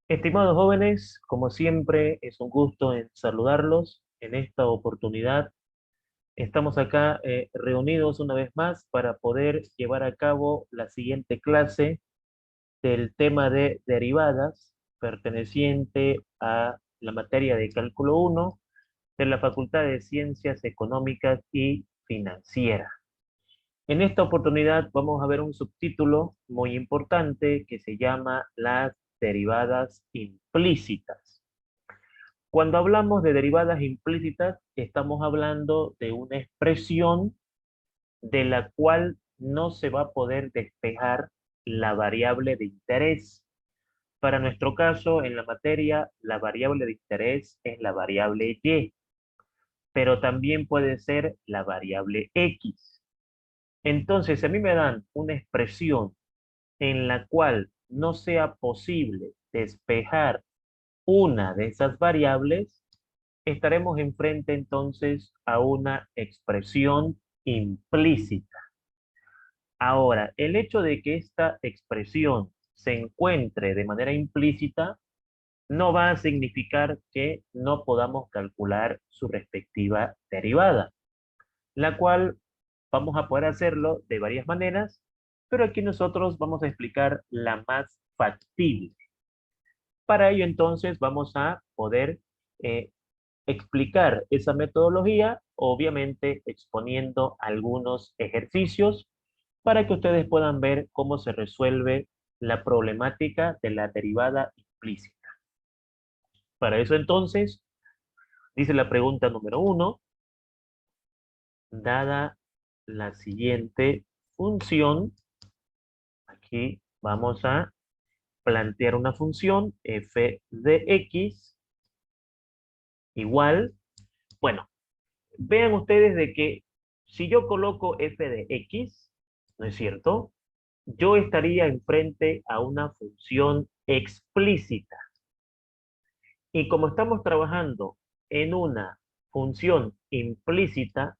Estimados jóvenes, como siempre, es un gusto en saludarlos. En esta oportunidad estamos acá reunidos una vez más para poder llevar a cabo la siguiente clase del tema de derivadas perteneciente a la materia de cálculo uno de la Facultad de Ciencias Económicas y Financieras. En esta oportunidad vamos a ver un subtítulo muy importante que se llama las derivadas implícitas. Cuando hablamos de derivadas implícitas, estamos hablando de una expresión de la cual no se va a poder despejar la variable de interés. Para nuestro caso, en la materia, la variable de interés es la variable y, pero también puede ser la variable x. Entonces, si a mí me dan una expresión en la cual no sea posible despejar una de esas variables, estaremos enfrente entonces a una expresión implícita. Ahora, el hecho de que esta expresión se encuentre de manera implícita no va a significar que no podamos calcular su respectiva derivada, la cual vamos a poder hacerlo de varias maneras, pero aquí nosotros vamos a explicar la más factible. Para ello entonces vamos a poder eh, explicar esa metodología, obviamente exponiendo algunos ejercicios para que ustedes puedan ver cómo se resuelve la problemática de la derivada implícita. Para eso entonces, dice la pregunta número uno, dada la siguiente función, aquí vamos a plantear una función f de x igual, bueno, vean ustedes de que si yo coloco f de x, ¿no es cierto? Yo estaría enfrente a una función explícita. Y como estamos trabajando en una función implícita,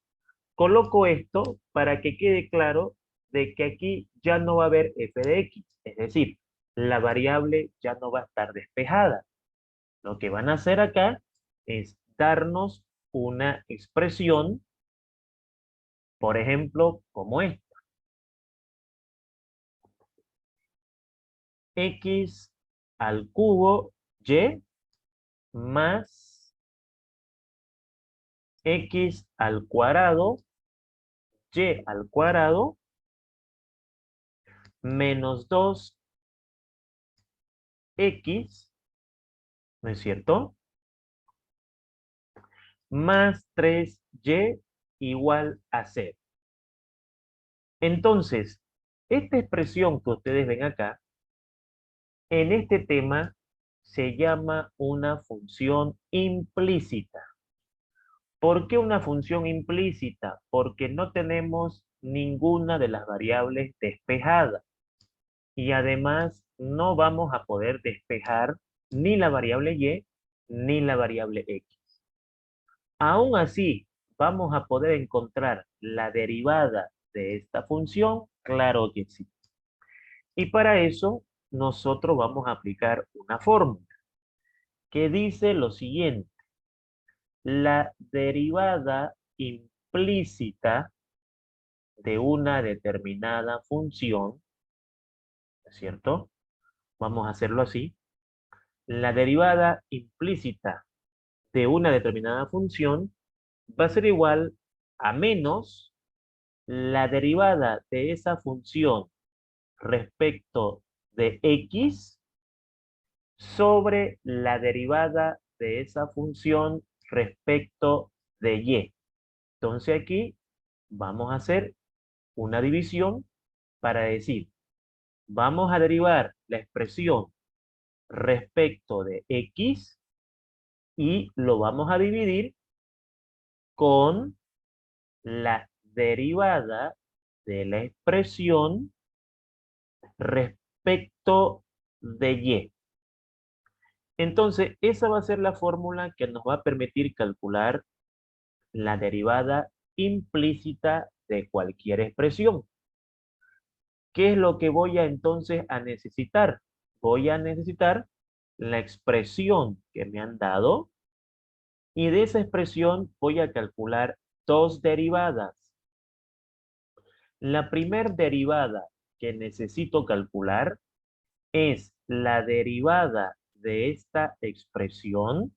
coloco esto para que quede claro de que aquí ya no va a haber f de x. Es decir, la variable ya no va a estar despejada. Lo que van a hacer acá es darnos una expresión, por ejemplo, como esta. X al cubo y más x al cuadrado y al cuadrado menos 2x, ¿no es cierto? Más 3y igual a 0. Entonces, esta expresión que ustedes ven acá, en este tema se llama una función implícita. ¿Por qué una función implícita? Porque no tenemos ninguna de las variables despejadas. Y además no vamos a poder despejar ni la variable y ni la variable x. Aún así, vamos a poder encontrar la derivada de esta función, claro que sí. Y para eso, nosotros vamos a aplicar una fórmula que dice lo siguiente. La derivada implícita de una determinada función, ¿es cierto? Vamos a hacerlo así. La derivada implícita de una determinada función va a ser igual a menos la derivada de esa función respecto de x sobre la derivada de esa función respecto de y. Entonces aquí vamos a hacer una división para decir, vamos a derivar la expresión respecto de x y lo vamos a dividir con la derivada de la expresión respecto de y. Entonces, esa va a ser la fórmula que nos va a permitir calcular la derivada implícita de cualquier expresión. ¿Qué es lo que voy a entonces a necesitar? Voy a necesitar la expresión que me han dado y de esa expresión voy a calcular dos derivadas. La primer derivada que necesito calcular es la derivada de esta expresión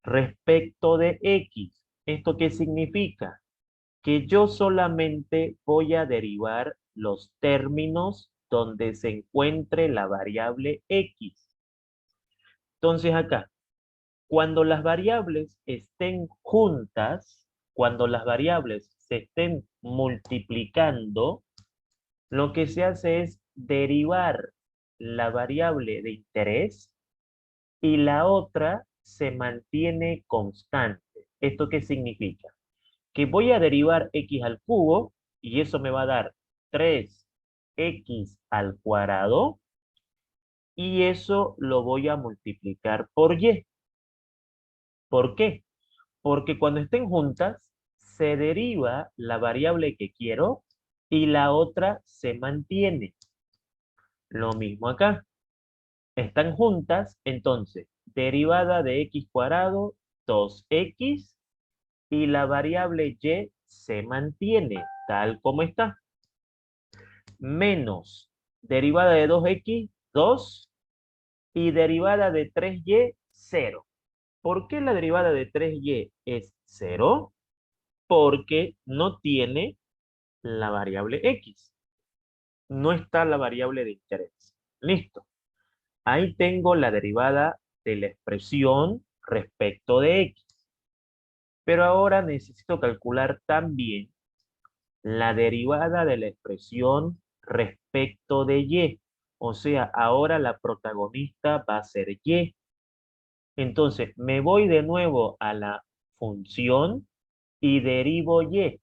respecto de x. ¿Esto qué significa? Que yo solamente voy a derivar los términos donde se encuentre la variable x. Entonces acá, cuando las variables estén juntas, cuando las variables se estén multiplicando, lo que se hace es derivar la variable de interés y la otra se mantiene constante. ¿Esto qué significa? Que voy a derivar x al cubo y eso me va a dar 3x al cuadrado y eso lo voy a multiplicar por y. ¿Por qué? Porque cuando estén juntas se deriva la variable que quiero y la otra se mantiene. Lo mismo acá. Están juntas, entonces, derivada de x cuadrado, 2x, y la variable y se mantiene tal como está. Menos derivada de 2x, 2, y derivada de 3y, 0. ¿Por qué la derivada de 3y es 0? Porque no tiene la variable x. No está la variable de interés. Listo. Ahí tengo la derivada de la expresión respecto de x. Pero ahora necesito calcular también la derivada de la expresión respecto de y. O sea, ahora la protagonista va a ser y. Entonces, me voy de nuevo a la función y derivo y.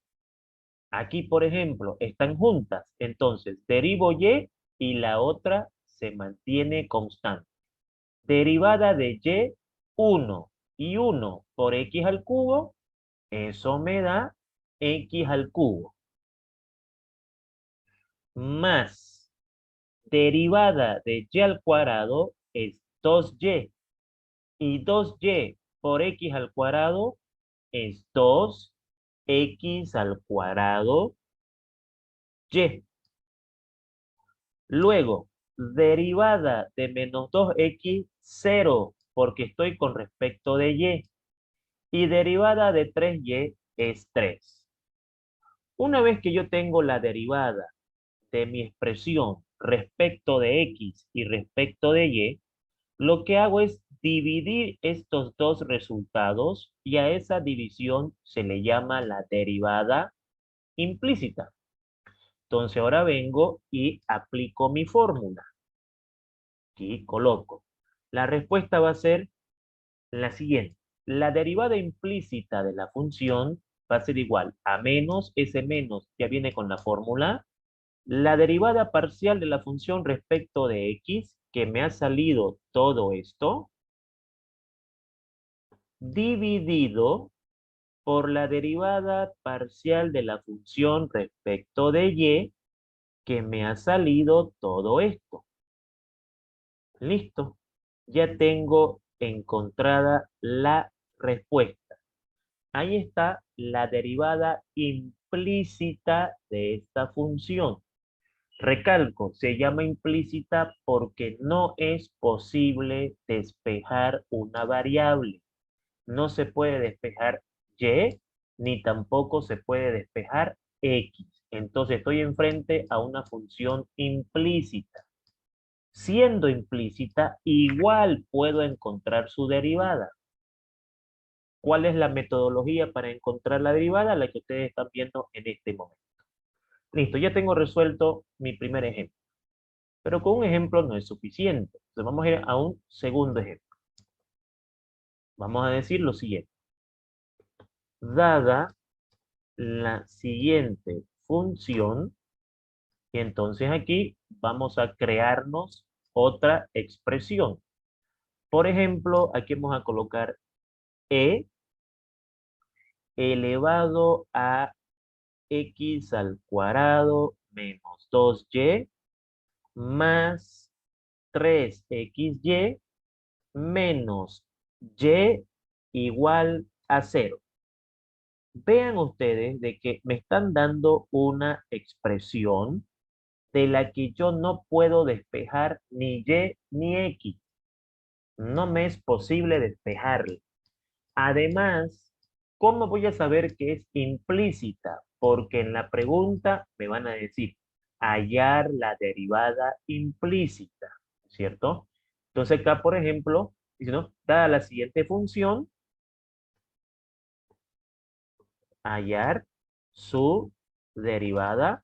Aquí, por ejemplo, están juntas. Entonces, derivo y la otra se mantiene constante. Derivada de y, 1 y 1 por x al cubo, eso me da x al cubo. Más derivada de y al cuadrado es 2y. Y 2y por x al cuadrado es 2x al cuadrado y. Luego, derivada de menos 2x, 0, porque estoy con respecto de y. Y derivada de 3y es 3. Una vez que yo tengo la derivada de mi expresión respecto de x y respecto de y, lo que hago es dividir estos dos resultados y a esa división se le llama la derivada implícita. Entonces ahora vengo y aplico mi fórmula. Aquí coloco. La respuesta va a ser la siguiente. La derivada implícita de la función va a ser igual a menos, ese menos ya viene con la fórmula. La derivada parcial de la función respecto de x, que me ha salido todo esto, dividido por la derivada parcial de la función respecto de y, que me ha salido todo esto. Listo. Ya tengo encontrada la respuesta. Ahí está la derivada implícita de esta función. Recalco, se llama implícita porque no es posible despejar una variable. No se puede despejar y, ni tampoco se puede despejar x. Entonces estoy enfrente a una función implícita. Siendo implícita, igual puedo encontrar su derivada. ¿Cuál es la metodología para encontrar la derivada? La que ustedes están viendo en este momento. Listo, ya tengo resuelto mi primer ejemplo. Pero con un ejemplo no es suficiente. Entonces vamos a ir a un segundo ejemplo. Vamos a decir lo siguiente. Dada la siguiente función, y entonces aquí vamos a crearnos otra expresión. Por ejemplo, aquí vamos a colocar e elevado a x al cuadrado menos 2y más 3xy menos y igual a 0. Vean ustedes de que me están dando una expresión de la que yo no puedo despejar ni y ni x. No me es posible despejarla. Además, ¿cómo voy a saber que es implícita? Porque en la pregunta me van a decir hallar la derivada implícita, ¿cierto? Entonces acá, por ejemplo, dice, ¿no? Dada la siguiente función, hallar su derivada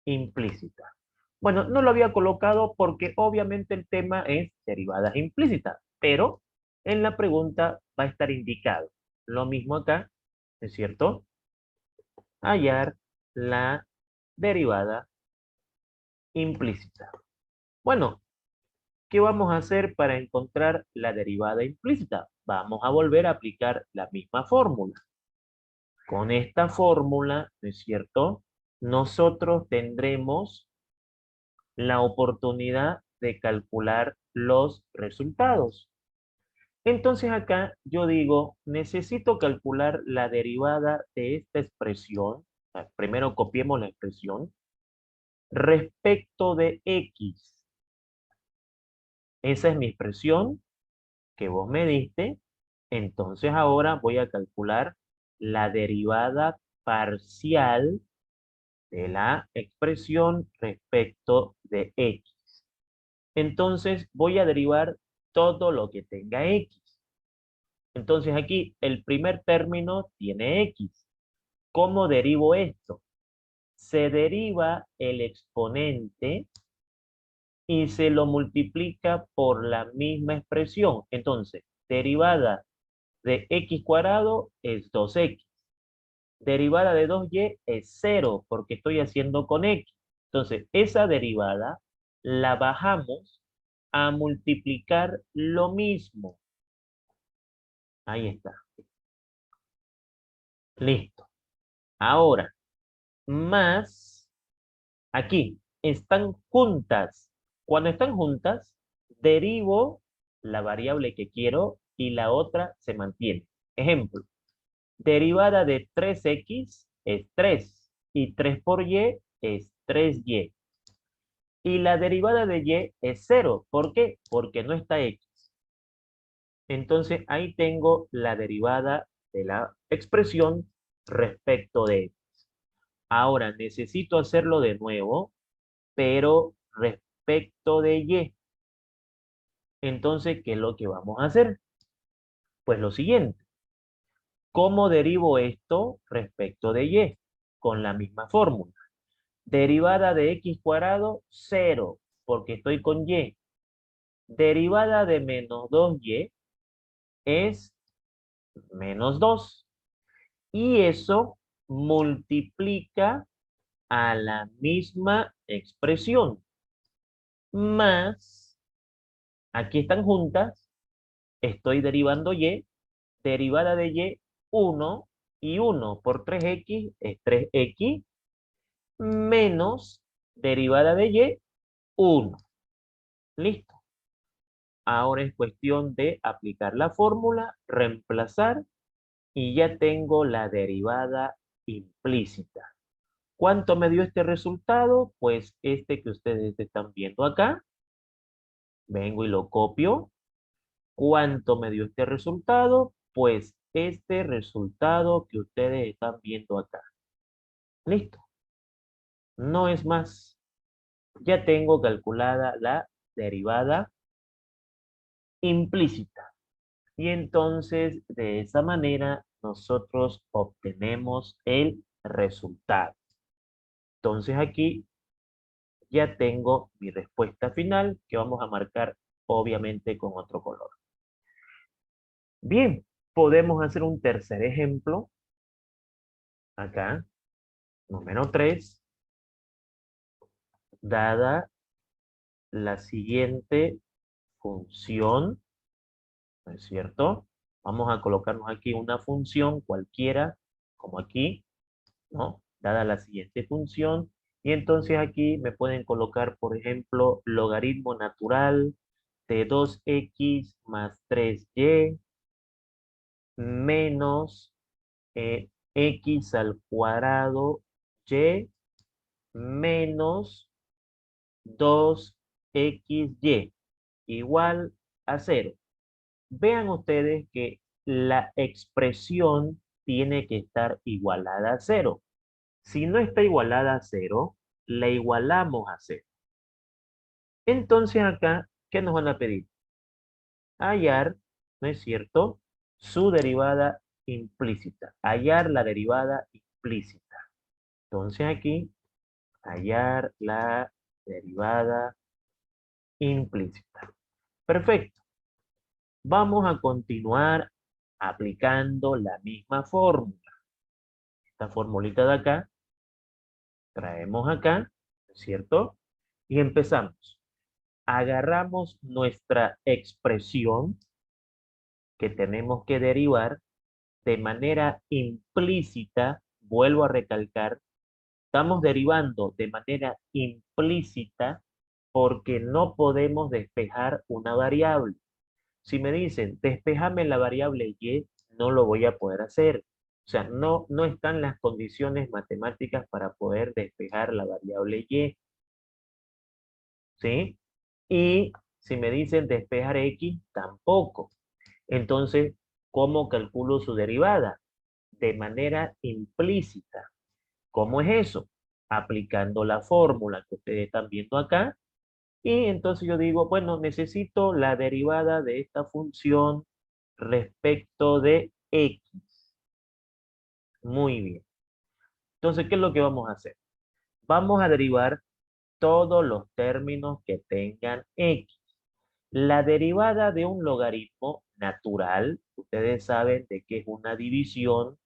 implícita. Bueno, no lo había colocado porque obviamente el tema es derivadas implícitas, pero en la pregunta va a estar indicado. Lo mismo acá, ¿es cierto? Hallar la derivada implícita. Bueno, ¿qué vamos a hacer para encontrar la derivada implícita? Vamos a volver a aplicar la misma fórmula. Con esta fórmula, ¿no es cierto? Nosotros tendremos la oportunidad de calcular los resultados. Entonces acá yo digo, necesito calcular la derivada de esta expresión. Primero copiemos la expresión respecto de x. Esa es mi expresión que vos me diste. Entonces ahora voy a calcular la derivada parcial de la expresión respecto de x. Entonces voy a derivar todo lo que tenga x. Entonces aquí el primer término tiene x. ¿Cómo derivo esto? Se deriva el exponente y se lo multiplica por la misma expresión. Entonces, derivada de x cuadrado es 2x. Derivada de 2y es 0 porque estoy haciendo con x. Entonces, esa derivada la bajamos a multiplicar lo mismo. Ahí está. Listo. Ahora, más, aquí, están juntas. Cuando están juntas, derivo la variable que quiero y la otra se mantiene. Ejemplo, derivada de 3x es 3 y 3 por y es 3y. Y la derivada de y es 0. ¿Por qué? Porque no está x. Entonces ahí tengo la derivada de la expresión respecto de x. Ahora necesito hacerlo de nuevo, pero respecto de y. Entonces, ¿qué es lo que vamos a hacer? Pues lo siguiente. ¿Cómo derivo esto respecto de y? Con la misma fórmula. Derivada de x cuadrado, 0, porque estoy con y. Derivada de menos 2y es menos 2. Y eso multiplica a la misma expresión. Más, aquí están juntas, estoy derivando y, derivada de y, 1, y 1 por 3x es 3x, menos derivada de y, 1. Listo. Ahora es cuestión de aplicar la fórmula, reemplazar, y ya tengo la derivada implícita. ¿Cuánto me dio este resultado? Pues este que ustedes están viendo acá. Vengo y lo copio. ¿Cuánto me dio este resultado? Pues este resultado que ustedes están viendo acá. Listo. No es más. Ya tengo calculada la derivada implícita. Y entonces, de esa manera, nosotros obtenemos el resultado. Entonces aquí ya tengo mi respuesta final que vamos a marcar obviamente con otro color. Bien, podemos hacer un tercer ejemplo. Acá, número 3, dada la siguiente función, ¿no es cierto? Vamos a colocarnos aquí una función cualquiera, como aquí, ¿no? Dada la siguiente función, y entonces aquí me pueden colocar, por ejemplo, logaritmo natural de 2x más 3y menos x al cuadrado y menos 2xy igual a 0. Vean ustedes que la expresión tiene que estar igualada a 0. Si no está igualada a 0, la igualamos a 0. Entonces acá, ¿qué nos van a pedir? Hallar, ¿no es cierto? Su derivada implícita. Hallar la derivada implícita. Entonces aquí, hallar la derivada implícita. Perfecto. Vamos a continuar aplicando la misma fórmula. Esta formulita de acá, traemos acá, ¿no es cierto? Y empezamos. Agarramos nuestra expresión que tenemos que derivar de manera implícita, vuelvo a recalcar, estamos derivando de manera implícita porque no podemos despejar una variable. Si me dicen, despejame la variable y, no lo voy a poder hacer. O sea, no están las condiciones matemáticas para poder despejar la variable y. ¿Sí? Y si me dicen despejar x, tampoco. Entonces, ¿cómo calculo su derivada? De manera implícita. ¿Cómo es eso? Aplicando la fórmula que ustedes están viendo acá. Y entonces yo digo, bueno, necesito la derivada de esta función respecto de x. Muy bien. Entonces, ¿qué es lo que vamos a hacer? Vamos a derivar todos los términos que tengan x. La derivada de un logaritmo natural, ustedes saben de que es una división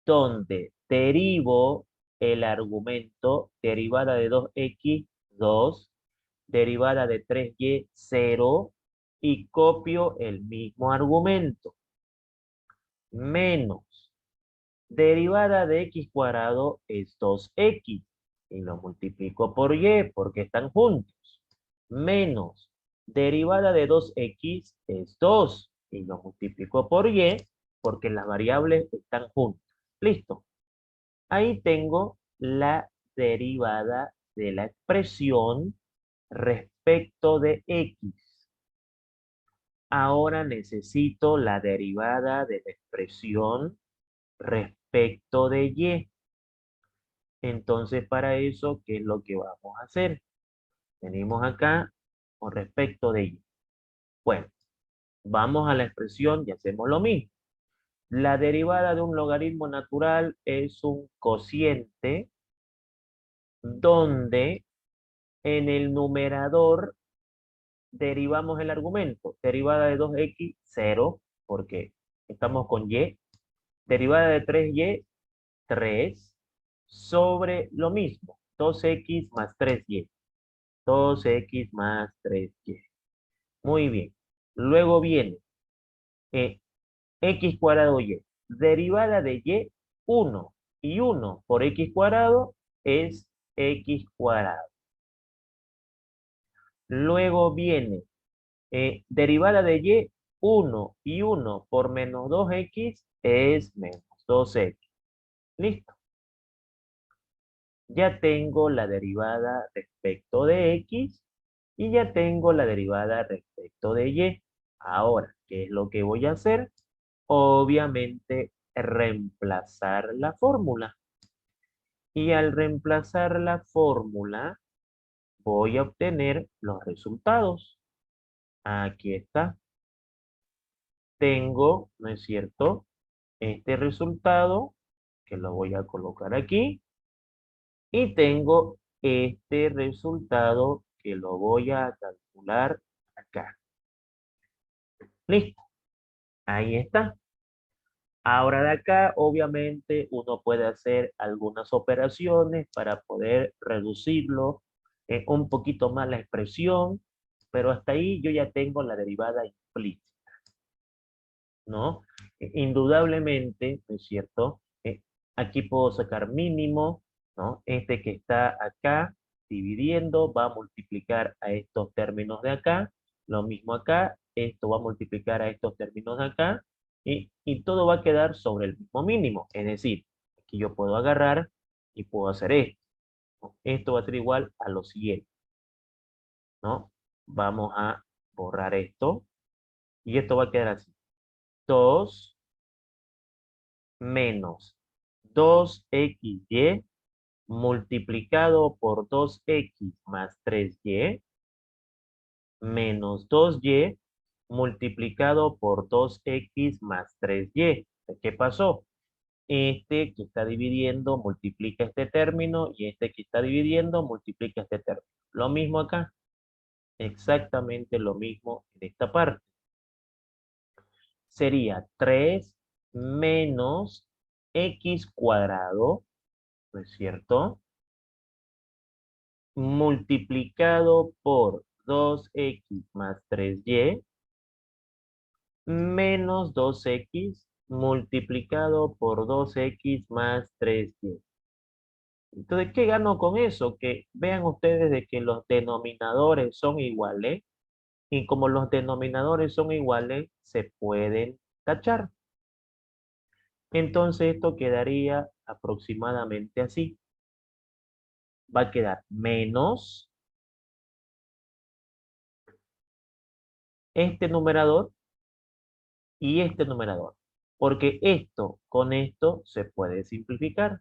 donde derivo el argumento, derivada de 2x, 2, derivada de 3y, 0, y copio el mismo argumento, menos derivada de x cuadrado es 2x, y lo multiplico por y porque están juntos, menos derivada de 2x es 2, y lo multiplico por y porque las variables están juntas. Listo. Ahí tengo la derivada de la expresión respecto de x. Ahora necesito la derivada de la expresión respecto de y. Entonces, para eso, ¿qué es lo que vamos a hacer? Venimos acá con respecto de y. Bueno, vamos a la expresión y hacemos lo mismo. La derivada de un logaritmo natural es un cociente donde en el numerador derivamos el argumento. Derivada de 2x, 0, porque estamos con y. Derivada de 3y, 3, sobre lo mismo, 2x más 3y. 2x más 3y. Muy bien. Luego viene x cuadrado y. Derivada de y, 1. Y 1 por x cuadrado es x cuadrado. Luego viene derivada de y, 1 y 1 por menos 2x es menos 2x. Listo. Ya tengo la derivada respecto de x y ya tengo la derivada respecto de y. Ahora, ¿qué es lo que voy a hacer? Obviamente, reemplazar la fórmula. Y al reemplazar la fórmula, voy a obtener los resultados. Aquí está. Tengo, ¿no es cierto?, este resultado, que lo voy a colocar aquí. Y tengo este resultado, que lo voy a calcular acá. Listo. Ahí está. Ahora de acá, obviamente, uno puede hacer algunas operaciones para poder reducirlo un poquito más la expresión, pero hasta ahí yo ya tengo la derivada implícita, ¿no? Indudablemente, ¿no es cierto? Aquí puedo sacar mínimo, ¿no? Este que está acá dividiendo va a multiplicar a estos términos de acá, Lo mismo acá, esto va a multiplicar a estos términos de acá y todo va a quedar sobre el mismo mínimo. Es decir, aquí yo puedo agarrar y puedo hacer esto, ¿no? Esto va a ser igual a lo siguiente, ¿no? Vamos a borrar esto y esto va a quedar así. 2 menos 2xy multiplicado por 2x más 3y menos 2y multiplicado por 2x más 3y. ¿Qué pasó? Este que está dividiendo multiplica este término y este que está dividiendo multiplica este término. Lo mismo acá, exactamente lo mismo en esta parte. Sería 3 menos x cuadrado, ¿no es cierto? Multiplicado por 2x más 3y menos 2x multiplicado por 2x más 3y. Entonces, ¿qué gano con eso? Que vean ustedes de que los denominadores son iguales y como los denominadores son iguales, se pueden tachar. Entonces, esto quedaría aproximadamente así. Va a quedar menos este numerador y este numerador. Porque esto con esto se puede simplificar.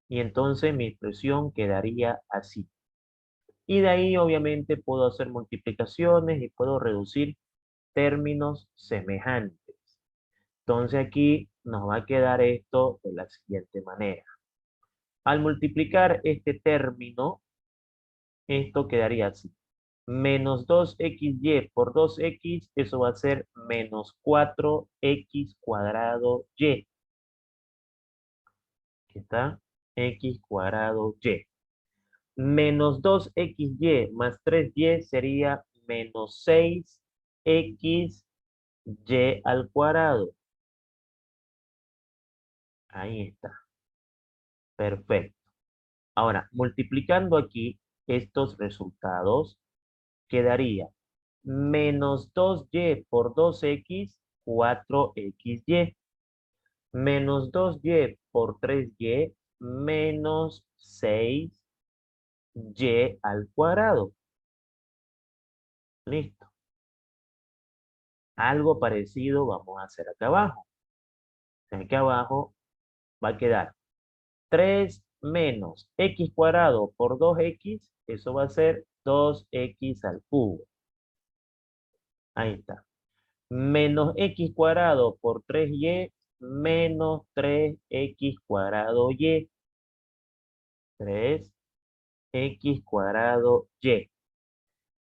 Y entonces mi expresión quedaría así. Y de ahí obviamente puedo hacer multiplicaciones y puedo reducir términos semejantes. Entonces aquí nos va a quedar esto de la siguiente manera. Al multiplicar este término, esto quedaría así. Menos 2xy por 2x, eso va a ser menos 4x cuadrado y. Aquí está, x cuadrado y. Menos 2xy más 3y sería menos 6xy al cuadrado. Ahí está. Perfecto. Ahora, multiplicando aquí estos resultados, quedaría menos 2y por 2x, 4xy. Menos 2y por 3y, menos 6y al cuadrado. Listo. Algo parecido vamos a hacer acá abajo. Aquí abajo va a quedar 3 menos x cuadrado por 2x, eso va a ser 2x al cubo. Ahí está. Menos x cuadrado por 3y, menos 3x cuadrado y. 3x cuadrado y.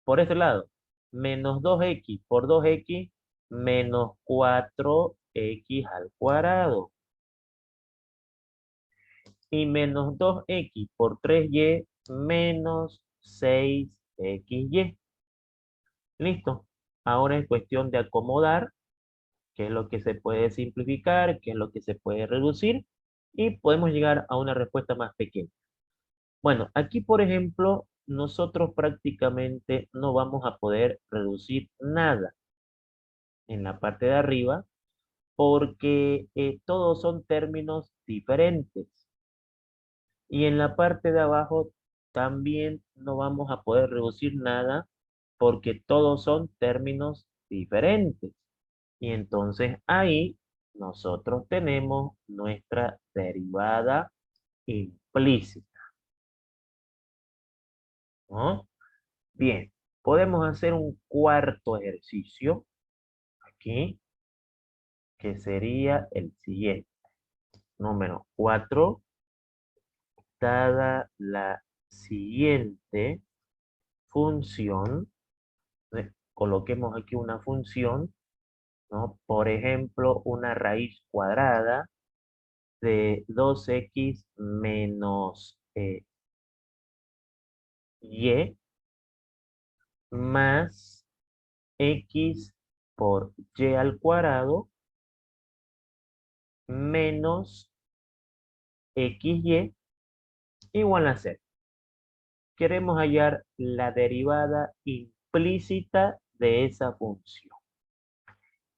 Por este lado, menos 2x por 2x, menos 4x al cuadrado. Y menos 2x por 3y, menos 6xy. Listo. Ahora es cuestión de acomodar qué es lo que se puede simplificar, qué es lo que se puede reducir, y podemos llegar a una respuesta más pequeña. Bueno, aquí por ejemplo, nosotros prácticamente no vamos a poder reducir nada en la parte de arriba porque todos son términos diferentes. Y en la parte de abajo también no vamos a poder reducir nada porque todos son términos diferentes. Y entonces ahí nosotros tenemos nuestra derivada implícita, ¿no? Bien, podemos hacer un cuarto ejercicio aquí, que sería el siguiente. Número 4, dada la siguiente función, coloquemos aquí una función, ¿no? Por ejemplo, una raíz cuadrada de 2x menos y más x por y al cuadrado menos xy igual a 0. Queremos hallar la derivada implícita de esa función.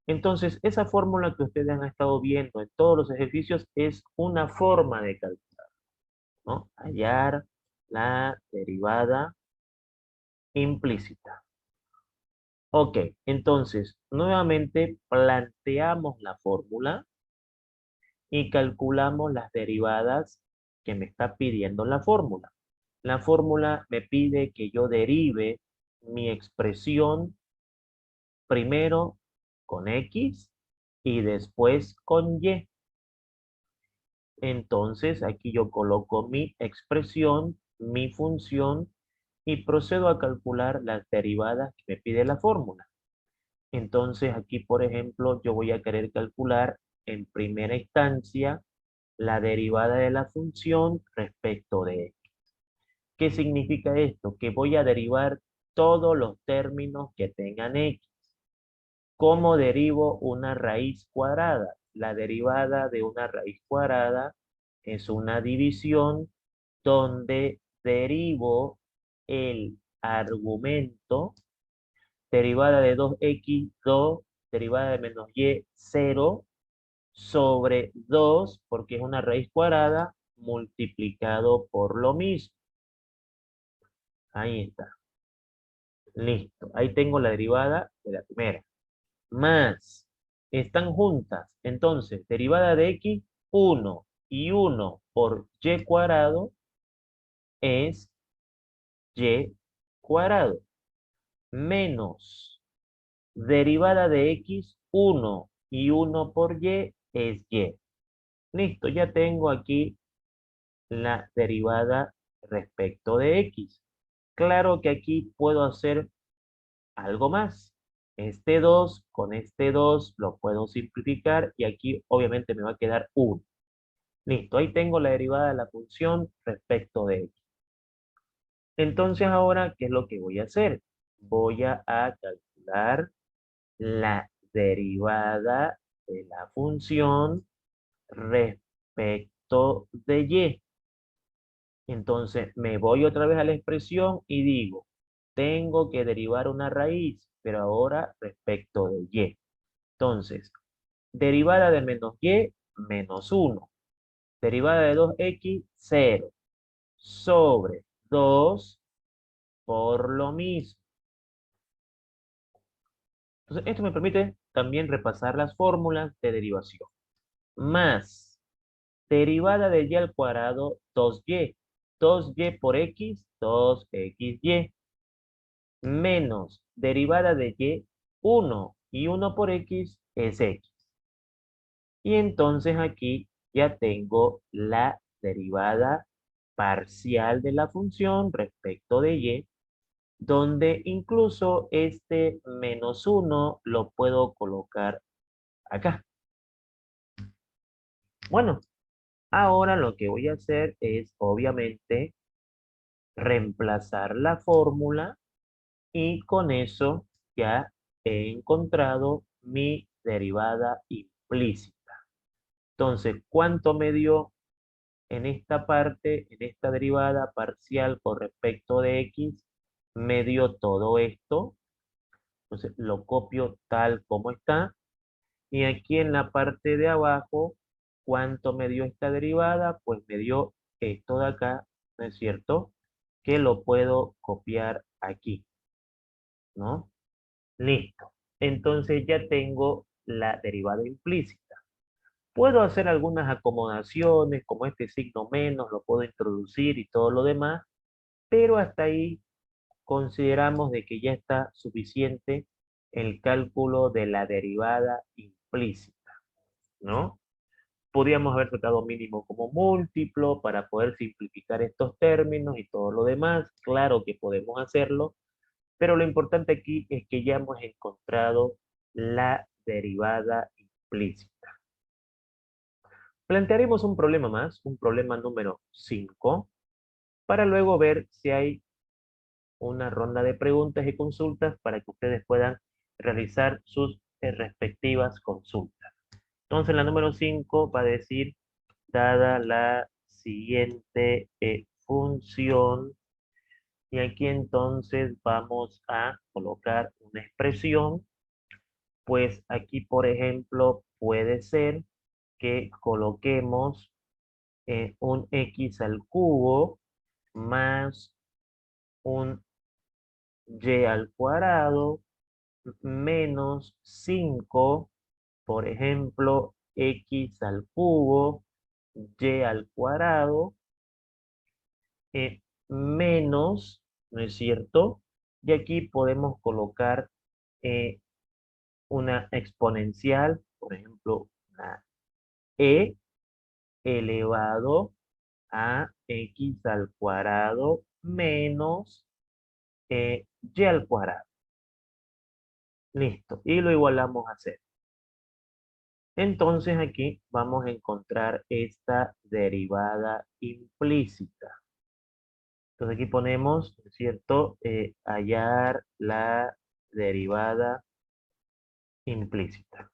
Entonces, esa fórmula que ustedes han estado viendo en todos los ejercicios es una forma de calcular, ¿no? Hallar la derivada implícita. Ok, entonces, nuevamente planteamos la fórmula y calculamos las derivadas que me está pidiendo la fórmula. La fórmula me pide que yo derive mi expresión primero con X y después con Y. Entonces, aquí yo coloco mi expresión, mi función, y procedo a calcular las derivadas que me pide la fórmula. Entonces, aquí, por ejemplo, yo voy a querer calcular en primera instancia la derivada de la función respecto de X. ¿Qué significa esto? Que voy a derivar todos los términos que tengan X. ¿Cómo derivo una raíz cuadrada? La derivada de una raíz cuadrada es una división donde derivo el argumento, derivada de 2x, 2, derivada de menos y, 0, sobre 2, porque es una raíz cuadrada, multiplicado por lo mismo. Ahí está. Listo. Ahí tengo la derivada de la primera. Más, están juntas. Entonces, derivada de x, 1 y 1 por y cuadrado es y cuadrado. Menos, derivada de x, 1 y 1 por y es y. Listo, ya tengo aquí la derivada respecto de x. Claro que aquí puedo hacer algo más. Este 2 con este 2 lo puedo simplificar y aquí obviamente me va a quedar 1. Listo, ahí tengo la derivada de la función respecto de x. Entonces ahora, ¿qué es lo que voy a hacer? Voy a calcular la derivada de la función respecto de y. Entonces me voy otra vez a la expresión y digo, tengo que derivar una raíz, pero ahora respecto de y. Entonces, derivada de menos y, menos 1. Derivada de 2x, 0. Sobre 2 por lo mismo. Entonces, esto me permite también repasar las fórmulas de derivación. Más derivada de y al cuadrado, 2y. 2y por x, 2xy. Menos derivada de y, 1. Y 1 por x es x. Y entonces aquí ya tengo la derivada parcial de la función respecto de y, donde incluso este menos 1 lo puedo colocar acá. Bueno, ahora lo que voy a hacer es, obviamente, reemplazar la fórmula y con eso ya he encontrado mi derivada implícita. Entonces, ¿cuánto me dio en esta parte, en esta derivada parcial con respecto de x? Me dio todo esto. Entonces, lo copio tal como está. Y aquí en la parte de abajo, ¿cuánto me dio esta derivada? Pues me dio esto de acá, ¿no es cierto? Que lo puedo copiar aquí, ¿no? Listo. Entonces ya tengo la derivada implícita. Puedo hacer algunas acomodaciones, como este signo menos, lo puedo introducir y todo lo demás, pero hasta ahí consideramos de que ya está suficiente el cálculo de la derivada implícita, ¿no? Podríamos haber tratado mínimo como múltiplo para poder simplificar estos términos y todo lo demás. Claro que podemos hacerlo, pero lo importante aquí es que ya hemos encontrado la derivada implícita. Plantearemos un problema más, un problema número 5, para luego ver si hay una ronda de preguntas y consultas para que ustedes puedan realizar sus respectivas consultas. Entonces, la número 5 va a decir, dada la siguiente función, Y aquí entonces vamos a colocar una expresión. Pues aquí, por ejemplo, puede ser que coloquemos un x al cubo más un y al cuadrado menos 5, por ejemplo, x al cubo, y al cuadrado, menos, ¿no es cierto? Y aquí podemos colocar eh, una exponencial, por ejemplo, una e elevado a x al cuadrado menos y al cuadrado. Listo. Y lo igualamos a cero. Entonces aquí vamos a encontrar esta derivada implícita. Entonces aquí ponemos, ¿no es cierto? Hallar la derivada implícita.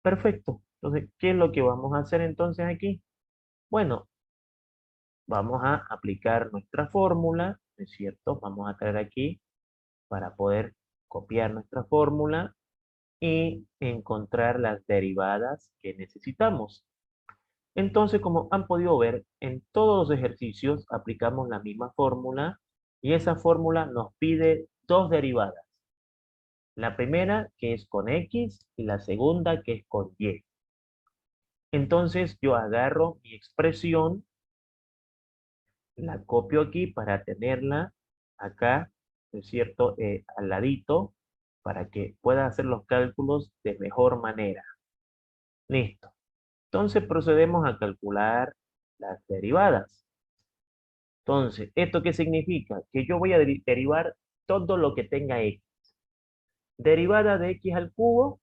Perfecto. Entonces, ¿qué es lo que vamos a hacer entonces aquí? Bueno, vamos a aplicar nuestra fórmula, ¿no es cierto? Vamos a traer aquí para poder copiar nuestra fórmula y encontrar las derivadas que necesitamos. Entonces, como han podido ver, en todos los ejercicios aplicamos la misma fórmula y esa fórmula nos pide dos derivadas. La primera que es con X y la segunda que es con Y. Entonces yo agarro mi expresión, la copio aquí para tenerla acá, ¿no es cierto?, al ladito, para que pueda hacer los cálculos de mejor manera. Listo. Entonces procedemos a calcular las derivadas. Entonces, ¿esto qué significa? Que yo voy a derivar todo lo que tenga x. Derivada de x al cubo,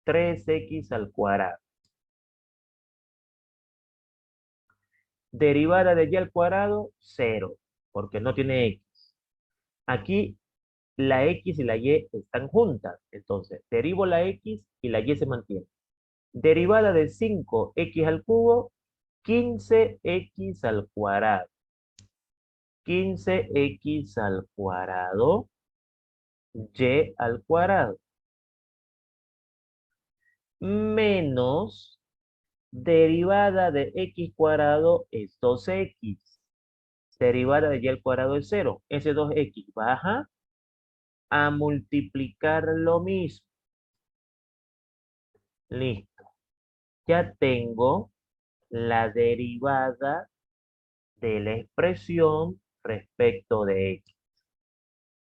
3x al cuadrado. Derivada de y al cuadrado, 0, porque no tiene x. Aquí la x y la y están juntas. Entonces, derivo la x y la y se mantiene. Derivada de 5x al cubo, 15x al cuadrado. 15x al cuadrado, y al cuadrado. Menos derivada de x cuadrado es 2x. Derivada de y al cuadrado es 0. Ese 2x baja a multiplicar lo mismo. Listo. Ya tengo la derivada de la expresión respecto de x.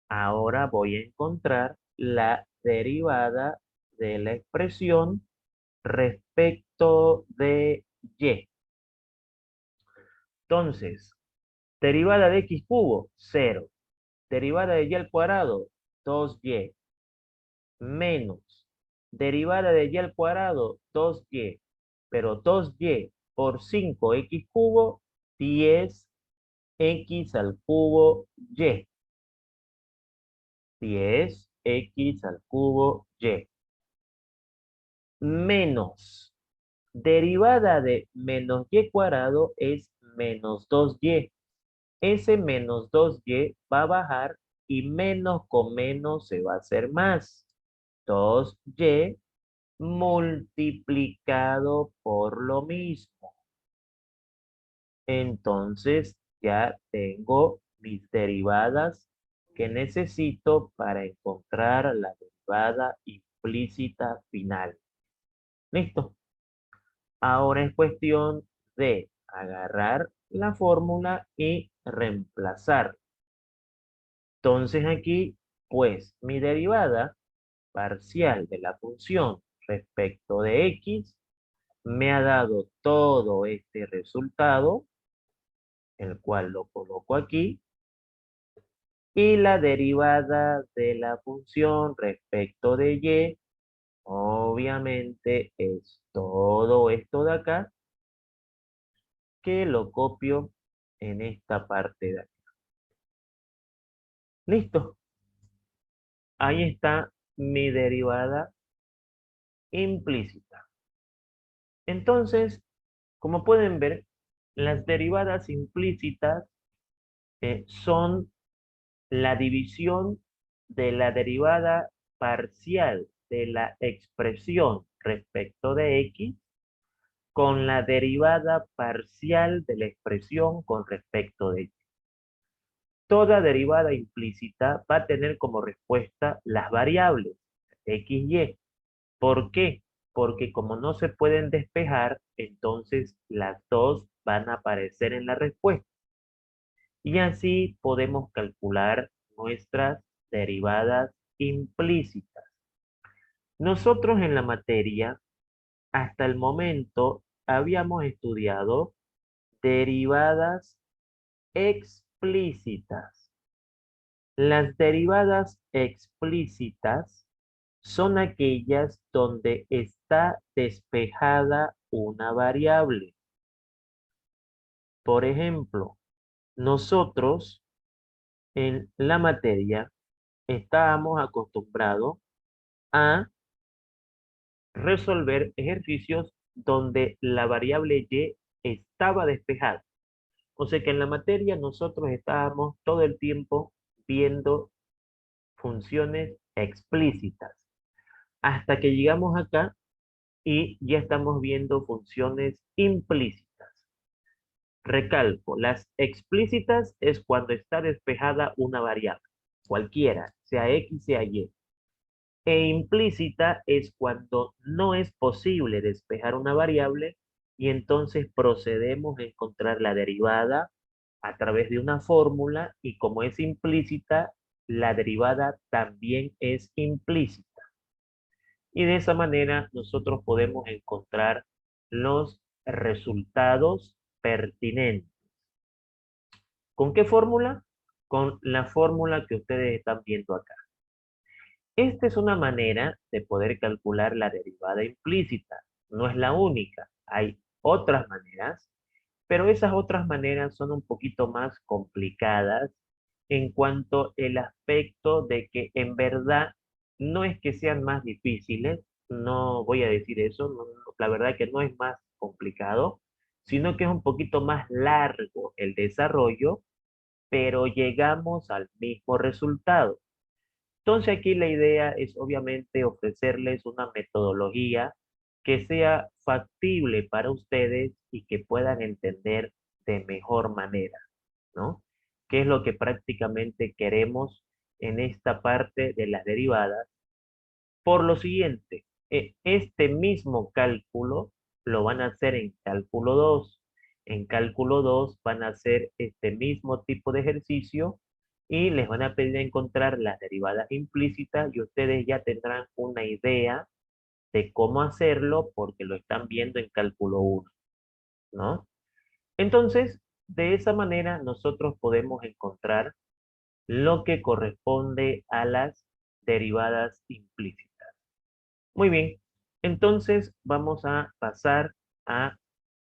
Ahora voy a encontrar la derivada de la expresión respecto de y. Entonces, derivada de x cubo, 0. Derivada de y al cuadrado, 2y. Menos derivada de y al cuadrado, 2y. Pero 2y por 5x cubo, 10x al cubo y. 10x al cubo y. Menos derivada de menos y cuadrado es menos 2y. Ese menos 2y va a bajar y menos con menos se va a hacer más. 2y multiplicado por lo mismo. Entonces ya tengo mis derivadas que necesito para encontrar la derivada implícita final. ¿Listo? Ahora es cuestión de agarrar la fórmula y reemplazar. Entonces aquí, pues, mi derivada parcial de la función respecto de x me ha dado todo este resultado, el cual lo coloco aquí, y la derivada de la función respecto de y, obviamente es todo esto de acá, que lo copio en esta parte de aquí. Listo. Ahí está mi derivada implícita. Entonces, como pueden ver, las derivadas implícitas son la división de la derivada parcial de la expresión respecto de x con la derivada parcial de la expresión con respecto de y. Toda derivada implícita va a tener como respuesta las variables x y y. ¿Por qué? Porque como no se pueden despejar, entonces las dos van a aparecer en la respuesta. Y así podemos calcular nuestras derivadas implícitas. Nosotros en la materia, hasta el momento, habíamos estudiado derivadas explícitas. Las derivadas explícitas son aquellas donde está despejada una variable. Por ejemplo, nosotros en la materia estábamos acostumbrados a resolver ejercicios donde la variable y estaba despejada. O sea que en la materia nosotros estábamos todo el tiempo viendo funciones explícitas, hasta que llegamos acá y ya estamos viendo funciones implícitas. Recalco, las explícitas es cuando está despejada una variable, cualquiera, sea x, sea y. E implícita es cuando no es posible despejar una variable y entonces procedemos a encontrar la derivada a través de una fórmula y como es implícita, la derivada también es implícita. Y de esa manera nosotros podemos encontrar los resultados pertinentes. ¿Con qué fórmula? Con la fórmula que ustedes están viendo acá. Esta es una manera de poder calcular la derivada implícita. No es la única, hay otras maneras, pero esas otras maneras son un poquito más complicadas en cuanto al aspecto de que en verdad no es que sean más difíciles, no voy a decir eso, la verdad que no es más complicado, sino que es un poquito más largo el desarrollo, pero llegamos al mismo resultado. Entonces aquí la idea es obviamente ofrecerles una metodología que sea factible para ustedes y que puedan entender de mejor manera, ¿no? ¿Qué es lo que prácticamente queremos en esta parte de las derivadas? Por lo siguiente, este mismo cálculo lo van a hacer en cálculo 2. En cálculo 2 van a hacer este mismo tipo de ejercicio y les van a pedir encontrar las derivadas implícitas y ustedes ya tendrán una idea de cómo hacerlo porque lo están viendo en cálculo 1, ¿no? Entonces, de esa manera nosotros podemos encontrar lo que corresponde a las derivadas implícitas. Muy bien, entonces vamos a pasar a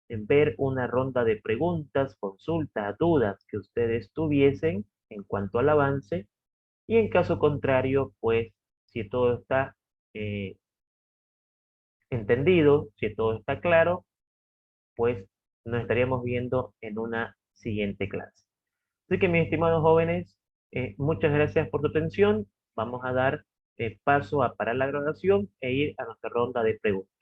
ver una ronda de preguntas, consultas, dudas que ustedes tuviesen en cuanto al avance y en caso contrario, pues si todo está eh, entendido, si todo está claro, pues nos estaríamos viendo en una siguiente clase. Así que mis estimados jóvenes, muchas gracias por su atención. Vamos a dar paso a parar la grabación e ir a nuestra ronda de preguntas.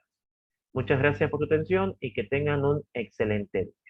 Muchas gracias por su atención y que tengan un excelente día.